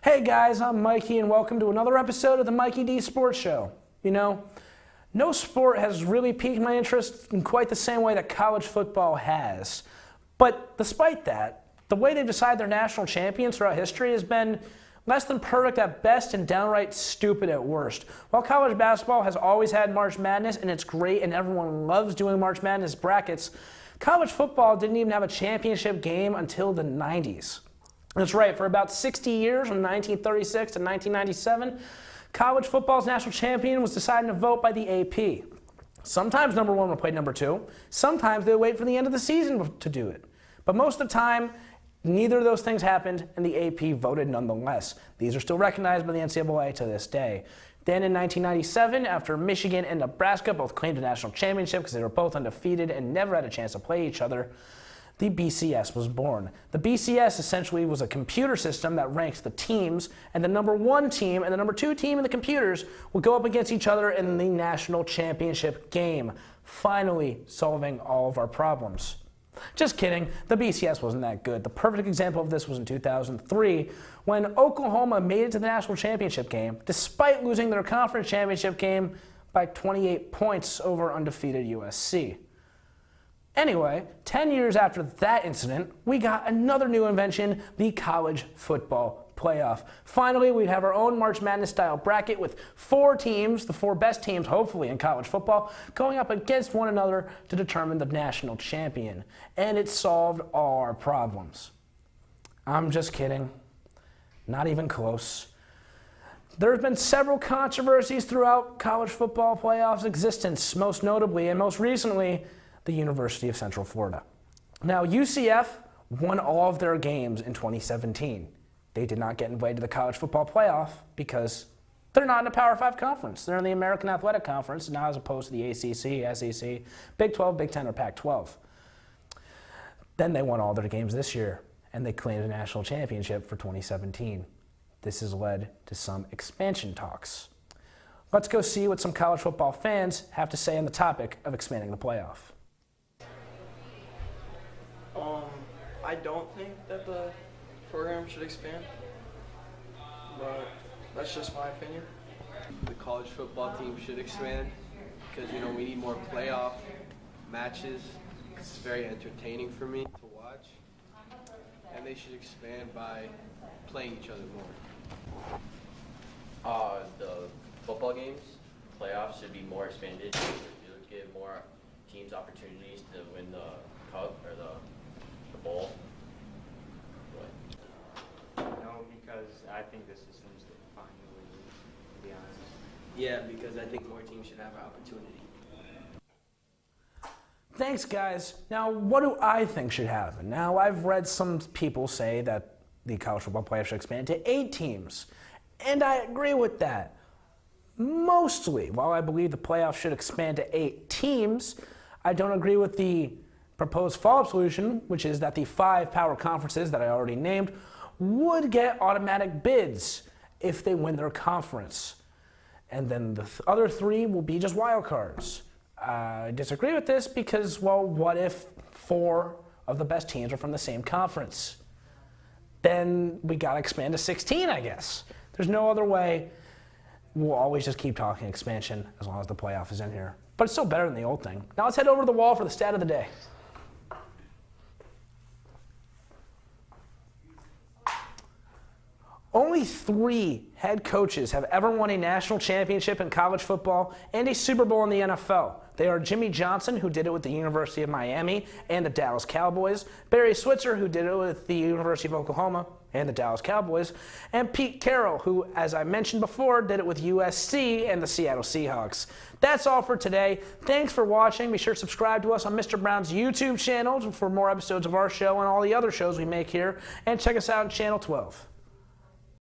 Hey guys, I'm Mikey and welcome to another episode of the Mikey D Sports Show. You know, no sport has really piqued my interest in quite the same way that college football has. But despite that, the way they've decided their national champions throughout history has been less than perfect at best and downright stupid at worst. While college basketball has always had March Madness and it's great and everyone loves doing March Madness brackets, college football didn't even have a championship game until the 90s. That's right, for about 60 years, from 1936 to 1997, college football's national champion was decided in a vote by the AP. Sometimes number one would play number two. Sometimes they would wait for the end of the season to do it. But most of the time, neither of those things happened, and the AP voted nonetheless. These are still recognized by the NCAA to this day. Then in 1997, after Michigan and Nebraska both claimed a national championship because they were both undefeated and never had a chance to play each other, the BCS was born. The BCS essentially was a computer system that ranked the teams, and the number one team and the number two team in the computers would go up against each other in the national championship game, finally solving all of our problems. Just kidding, the BCS wasn't that good. The perfect example of this was in 2003 when Oklahoma made it to the national championship game despite losing their conference championship game by 28 points over undefeated USC. Anyway, 10 years after that incident, we got another new invention, the college football playoff. Finally, we'd have our own March Madness style bracket with four teams, the four best teams hopefully in college football, going up against one another to determine the national champion. And it solved all our problems. I'm just kidding. Not even close. There have been several controversies throughout college football playoffs' existence, most notably and most recently, the University of Central Florida. Now, UCF won all of their games in 2017. They did not get invited to the college football playoff because they're not in a Power 5 conference. They're in the American Athletic Conference, now as opposed to the ACC, SEC, Big 12, Big 10, or Pac-12. Then they won all their games this year, and they claimed a national championship for 2017. This has led to some expansion talks. Let's go see what some college football fans have to say on the topic of expanding the playoff. I don't think that the program should expand, but that's just my opinion. The college football team should expand because, we need more playoff matches. It's very entertaining for me to watch. And they should expand by playing each other more. The football games, playoffs should be more expanded. It would give more teams opportunities to win the cup or the bowl. No, because I think the system's fine the way it is, to be honest. Yeah, because I think more teams should have an opportunity. Thanks, guys. Now, what do I think should happen? Now, I've read some people say that the college football playoff should expand to 8 teams, and I agree with that. Mostly, while I believe the playoff should expand to 8 teams, I don't agree with the proposed follow-up solution, which is that the 5 power conferences that I already named would get automatic bids if they win their conference. And then the other 3 will be just wild cards. I disagree with this because, well, what if 4 of the best teams are from the same conference? Then we gotta expand to 16, I guess. There's no other way. We'll always just keep talking expansion as long as the playoff is in here. But it's still better than the old thing. Now let's head over to the wall for the stat of the day. Only 3 head coaches have ever won a national championship in college football and a Super Bowl in the NFL. They are Jimmy Johnson, who did it with the University of Miami and the Dallas Cowboys, Barry Switzer, who did it with the University of Oklahoma and the Dallas Cowboys, and Pete Carroll, who, as I mentioned before, did it with USC and the Seattle Seahawks. That's all for today. Thanks for watching. Be sure to subscribe to us on Mr. Brown's YouTube channel for more episodes of our show and all the other shows we make here, and check us out on Channel 12.